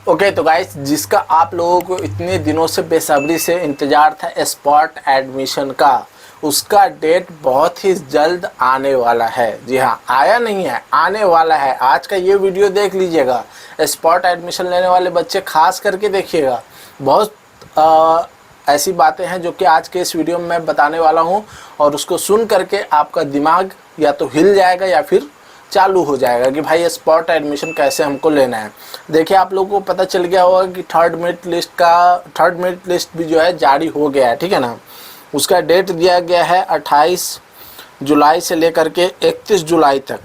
Okay तो guys, जिसका आप लोगों को इतने दिनों से बेसब्री से इंतज़ार था स्पॉट एडमिशन का, उसका डेट बहुत ही जल्द आने वाला है। जी हाँ, आया नहीं है, आने वाला है। आज का ये वीडियो देख लीजिएगा, स्पॉट एडमिशन लेने वाले बच्चे खास करके देखिएगा। बहुत ऐसी बातें हैं जो कि आज के इस वीडियो में मैं बताने वाला हूँ, और उसको सुन करके आपका दिमाग या तो हिल जाएगा या फिर चालू हो जाएगा कि भाई स्पॉट एडमिशन कैसे हमको लेना है। देखिए, आप लोगों को पता चल गया होगा कि थर्ड मेरिट लिस्ट भी जो है जारी हो गया है, ठीक है ना। उसका डेट दिया गया है 28 जुलाई से लेकर के 31 जुलाई तक,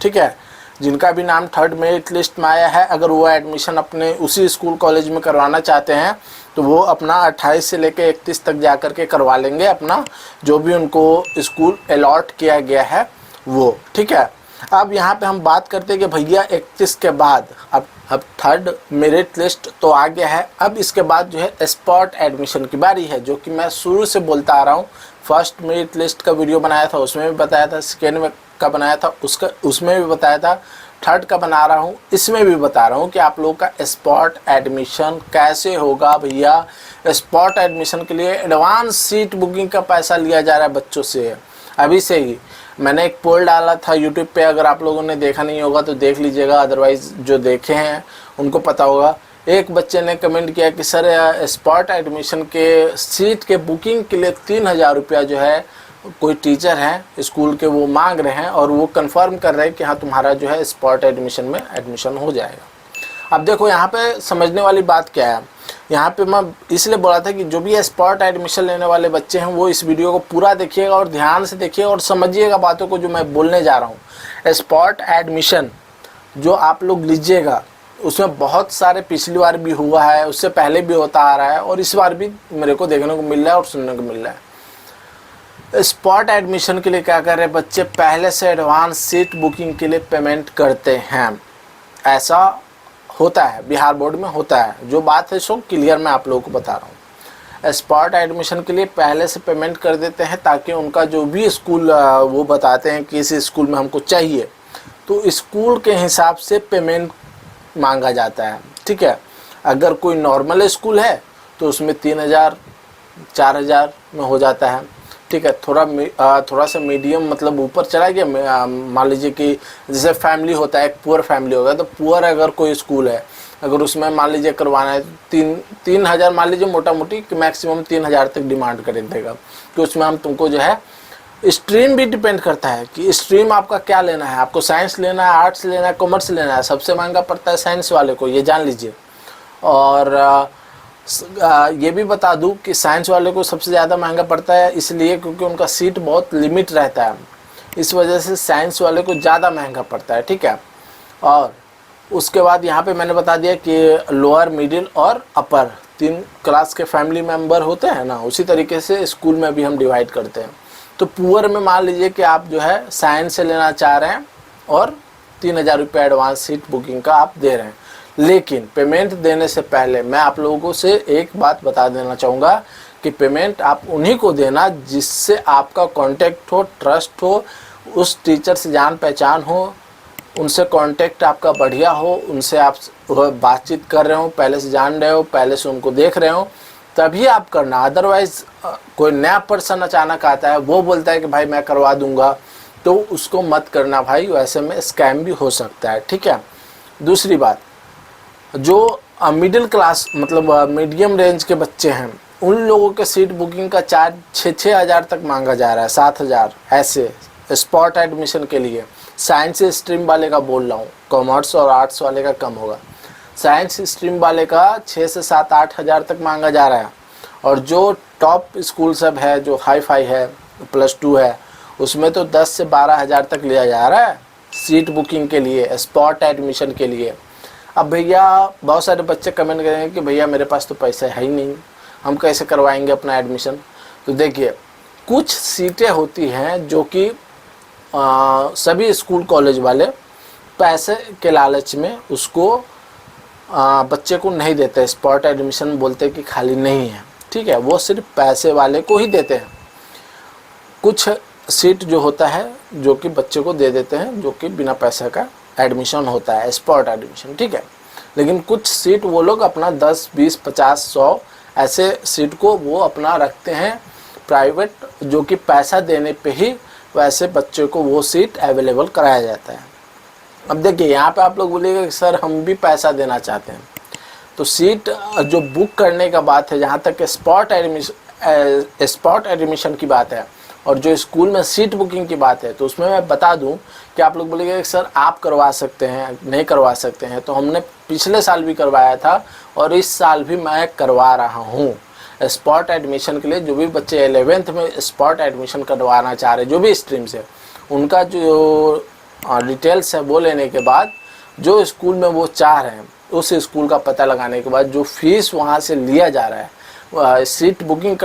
ठीक है। जिनका भी नाम थर्ड मेरिट लिस्ट में आया है, अगर वो एडमिशन अपने उसी स्कूल कॉलेज में करवाना चाहते हैं तो वो अपना 28 से लेकर 31 तक जा कर के करवा लेंगे अपना जो भी उनको स्कूल अलॉट किया गया है वो, ठीक है। अब यहाँ पे हम बात करते हैं कि भैया 31 के बाद अब थर्ड मेरिट लिस्ट तो आ गया है, अब इसके बाद जो है स्पॉट एडमिशन की बारी है, जो कि मैं शुरू से बोलता आ रहा हूँ। फर्स्ट मेरिट लिस्ट का वीडियो बनाया था, उसमें भी बताया था, सेकेंड का बनाया था उसमें भी बताया था, थर्ड का बना रहा हूँ, इसमें भी बता रहा हूँ कि आप लोगों का स्पॉट एडमिशन कैसे होगा। भैया, स्पॉट एडमिशन के लिए एडवांस सीट बुकिंग का पैसा लिया जा रहा है बच्चों से अभी से ही। मैंने एक पोल डाला था यूट्यूब पे, अगर आप लोगों ने देखा नहीं होगा तो देख लीजिएगा, अदरवाइज़ जो देखे हैं उनको पता होगा। एक बच्चे ने कमेंट किया कि सर स्पॉट एडमिशन के सीट के बुकिंग के लिए 3000 रुपया जो है कोई टीचर हैं स्कूल के वो मांग रहे हैं, और वो कंफर्म कर रहे हैं कि हाँ तुम्हारा जो है स्पॉट एडमिशन में एडमिशन हो जाएगा। अब देखो यहाँ पे समझने वाली बात क्या है, यहाँ पे मैं इसलिए बोला था कि जो भी स्पॉट एडमिशन लेने वाले बच्चे हैं वो इस वीडियो को पूरा देखिएगा और ध्यान से देखिएगा और समझिएगा बातों को जो मैं बोलने जा रहा हूँ। स्पॉट एडमिशन जो आप लोग लीजिएगा उसमें बहुत सारे पिछली बार भी हुआ है, उससे पहले भी होता आ रहा है, और इस बार भी मेरे को देखने को मिल रहा है और सुनने को मिल रहा है। स्पॉट एडमिशन के लिए क्या कर रहे हैं बच्चे, पहले से एडवांस सीट बुकिंग के लिए पेमेंट करते हैं। ऐसा होता है, बिहार बोर्ड में होता है। जो बात है सो क्लियर मैं आप लोगों को बता रहा हूँ। स्पॉट एडमिशन के लिए पहले से पेमेंट कर देते हैं ताकि उनका जो भी स्कूल वो बताते हैं कि इस स्कूल में हमको चाहिए, तो स्कूल के हिसाब से पेमेंट मांगा जाता है, ठीक है। अगर कोई नॉर्मल स्कूल है तो उसमें 3000 4000 में हो जाता है, ठीक है। थोड़ा सा मीडियम मतलब ऊपर चला गया, मान लीजिए कि जैसे फैमिली होता है, एक पुअर फैमिली होगा तो पुअर अगर कोई स्कूल है, अगर उसमें मान लीजिए करवाना है 3000 मान लीजिए मोटा मोटी कि मैक्सिमम 3000 तक डिमांड कर देगा। तो उसमें हम तुमको जो है स्ट्रीम भी डिपेंड करता है कि स्ट्रीम आपका क्या लेना है, आपको साइंस लेना है, आर्ट्स लेना है, कॉमर्स लेना है। सबसे महंगा पड़ता है साइंस वाले को, ये जान लीजिए। और ये भी बता दूं कि साइंस वाले को सबसे ज़्यादा महंगा पड़ता है इसलिए क्योंकि उनका सीट बहुत लिमिट रहता है, इस वजह से साइंस वाले को ज़्यादा महंगा पड़ता है, ठीक है। और उसके बाद यहाँ पे मैंने बता दिया कि लोअर, मिडिल और अपर 3 क्लास के फैमिली मेम्बर होते हैं ना, उसी तरीके से स्कूल में भी हम डिवाइड करते हैं। तो पुअर में मान लीजिए कि आप जो है साइंस से लेना चाह रहे हैं और 3000 रुपये एडवांस सीट बुकिंग का आप दे रहे हैं, लेकिन पेमेंट देने से पहले मैं आप लोगों से एक बात बता देना चाहूँगा कि पेमेंट आप उन्हीं को देना जिससे आपका कांटेक्ट हो, ट्रस्ट हो, उस टीचर से जान पहचान हो, उनसे कांटेक्ट आपका बढ़िया हो, उनसे आप बातचीत कर रहे हो, पहले से जान रहे हो, पहले से उनको देख रहे हो, तभी आप करना। अदरवाइज़ कोई नया पर्सन अचानक आता है, वो बोलता है कि भाई मैं करवा दूंगा, तो उसको मत करना भाई, वैसे में स्कैम भी हो सकता है, ठीक है। दूसरी बात, जो मिडिल क्लास मतलब मीडियम रेंज के बच्चे हैं उन लोगों के सीट बुकिंग का चार्ज 6-6 हज़ार तक मांगा जा रहा है, 7,000 ऐसे स्पॉट एडमिशन के लिए। साइंस स्ट्रीम वाले का बोल रहा हूँ, कॉमर्स और आर्ट्स वाले का कम होगा। साइंस स्ट्रीम वाले का 6 से 7-8 हज़ार तक मांगा जा रहा है, और जो टॉप स्कूल सब है, जो हाई फाई है, +2 है, उसमें तो 10 से 12 हज़ार तक लिया जा रहा है सीट बुकिंग के लिए, स्पॉट एडमिशन के लिए। अब भैया बहुत सारे बच्चे कमेंट करेंगे कि भैया मेरे पास तो पैसे है ही नहीं, हम कैसे करवाएंगे अपना एडमिशन। तो देखिए, कुछ सीटें होती हैं जो कि सभी स्कूल कॉलेज वाले पैसे के लालच में उसको बच्चे को नहीं देते, स्पॉट एडमिशन बोलते कि खाली नहीं है, ठीक है। वो सिर्फ पैसे वाले को ही देते हैं। कुछ सीट जो होता है जो कि बच्चे को दे देते हैं, जो कि बिना पैसे का एडमिशन होता है, स्पॉट एडमिशन, ठीक है। लेकिन कुछ सीट वो लोग अपना 10, 20, 50, 100 ऐसे सीट को वो अपना रखते हैं प्राइवेट, जो कि पैसा देने पे ही वैसे बच्चे को वो सीट अवेलेबल कराया जाता है। अब देखिए यहाँ पे आप लोग बोलिएगा कि सर हम भी पैसा देना चाहते हैं, तो सीट जो बुक करने का बात है, जहाँ तक स्पॉट एडमिशन की बात है और जो स्कूल में सीट बुकिंग की बात है, तो उसमें मैं बता दूं कि आप लोग बोलेंगे कि सर आप करवा सकते हैं, नहीं करवा सकते हैं, तो हमने पिछले साल भी करवाया था और इस साल भी मैं करवा रहा हूँ स्पॉट एडमिशन के लिए। जो भी बच्चे 11th में स्पॉट एडमिशन करवाना चाह रहे हैं, जो भी स्ट्रीम से, उनका जो डिटेल्स है वो लेने के बाद जो स्कूल में वो चाह रहे हैं उस स्कूल का पता लगाने के बाद जो फीस वहाँ से लिया जा रहा है सीट बुकिंग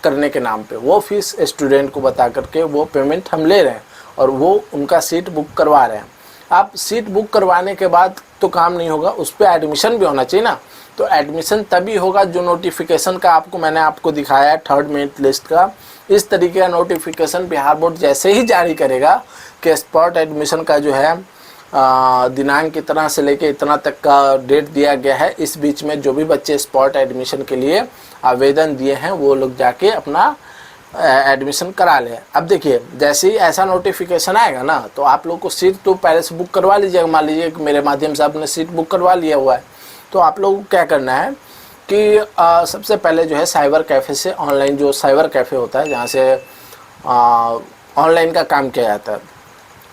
करने के नाम पे, वो फीस स्टूडेंट को बता करके वो पेमेंट हम ले रहे हैं और वो उनका सीट बुक करवा रहे हैं। आप सीट बुक करवाने के बाद तो काम नहीं होगा, उस पर एडमिशन भी होना चाहिए ना। तो एडमिशन तभी होगा जो नोटिफिकेशन का मैंने आपको दिखाया है 3rd मेरिट लिस्ट का। इस तरीके का नोटिफिकेशन बिहार बोर्ड जैसे ही जारी करेगा कि स्पॉट एडमिशन का जो है दिनांक इतना से लेके इतना तक का डेट दिया गया है, इस बीच में जो भी बच्चे स्पॉट एडमिशन के लिए आवेदन दिए हैं वो लोग जाके अपना एडमिशन करा लें। अब देखिए जैसे ही ऐसा नोटिफिकेशन आएगा ना, तो आप लोग को सीट तो पहले से बुक करवा लीजिएगा। मान लीजिए कि मेरे माध्यम से आपने सीट बुक करवा लिया हुआ है, तो आप लोग को क्या करना है कि सबसे पहले जो है साइबर कैफ़े से, ऑनलाइन जो साइबर कैफ़े होता है जहाँ से ऑनलाइन का काम किया जाता है,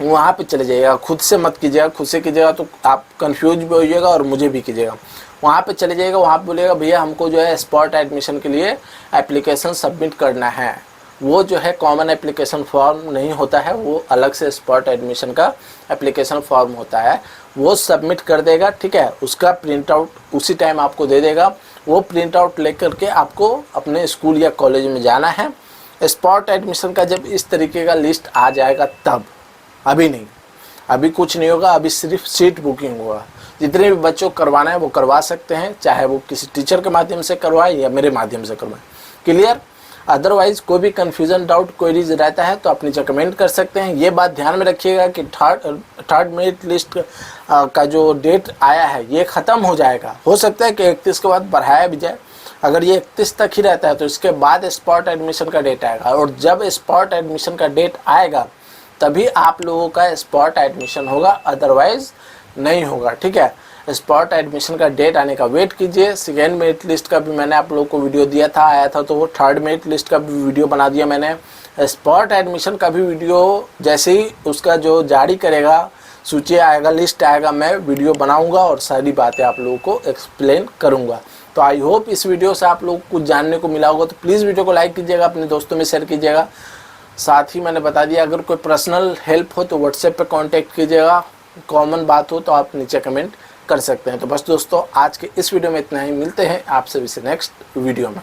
वहाँ पे चले जाइएगा। खुद से मत कीजिएगा, खुद से कीजिएगा तो आप कंफ्यूज भी होइएगा और मुझे भी कीजिएगा। वहाँ पे चले जाइएगा, वहाँ पे बोलिएगा भैया हमको जो है स्पॉट एडमिशन के लिए एप्लीकेशन सबमिट करना है। वो जो है कॉमन एप्लीकेशन फॉर्म नहीं होता है, वो अलग से स्पॉट एडमिशन का एप्लीकेशन फॉर्म होता है, वो सबमिट कर देगा। ठीक है, उसका प्रिंट आउट उसी टाइम आपको दे देगा। वो प्रिंट आउट लेकर के आपको अपने स्कूल या कॉलेज में जाना है। स्पॉट एडमिशन का जब इस तरीके का लिस्ट आ जाएगा तब, अभी नहीं, अभी कुछ नहीं होगा, अभी सिर्फ सीट बुकिंग होगा। जितने भी बच्चों को करवाना है वो करवा सकते हैं, चाहे वो किसी टीचर के माध्यम से करवाए या मेरे माध्यम से करवाए। क्लियर? अदरवाइज कोई भी कन्फ्यूज़न, डाउट, क्वेरीज रहता है तो आप नीचे कमेंट कर सकते हैं। ये बात ध्यान में रखिएगा कि थर्ड मेरिट लिस्ट का जो डेट आया है ये ख़त्म हो जाएगा। हो सकता है कि 31 के बाद बढ़ाया भी जाए। अगर ये 31 तक ही रहता है तो इसके बाद स्पॉट एडमिशन का डेट आएगा, और जब स्पॉट एडमिशन का डेट आएगा तभी आप लोगों का स्पॉट एडमिशन होगा, अदरवाइज नहीं होगा। ठीक है, स्पॉट एडमिशन का डेट आने का वेट कीजिए। 2nd मेरिट लिस्ट का भी मैंने आप लोगों को वीडियो दिया था, आया था, तो वो 3rd मेरिट लिस्ट का भी वीडियो बना दिया मैंने। स्पॉट एडमिशन का भी वीडियो जैसे ही उसका जो जारी करेगा, सूची आएगा, लिस्ट आएगा, मैं वीडियो बनाऊंगा और सारी बातें आप लोगों को एक्सप्लेन करूंगा। तो आई होप इस वीडियो से आप लोग को कुछ जानने को मिला होगा। तो प्लीज़ वीडियो को लाइक कीजिएगा, अपने दोस्तों में शेयर कीजिएगा। साथ ही मैंने बता दिया अगर कोई पर्सनल हेल्प हो तो व्हाट्सएप पे कांटेक्ट कीजिएगा, कॉमन बात हो तो आप नीचे कमेंट कर सकते हैं। तो बस दोस्तों आज के इस वीडियो में इतना ही, मिलते हैं आपसे नेक्स्ट वीडियो में।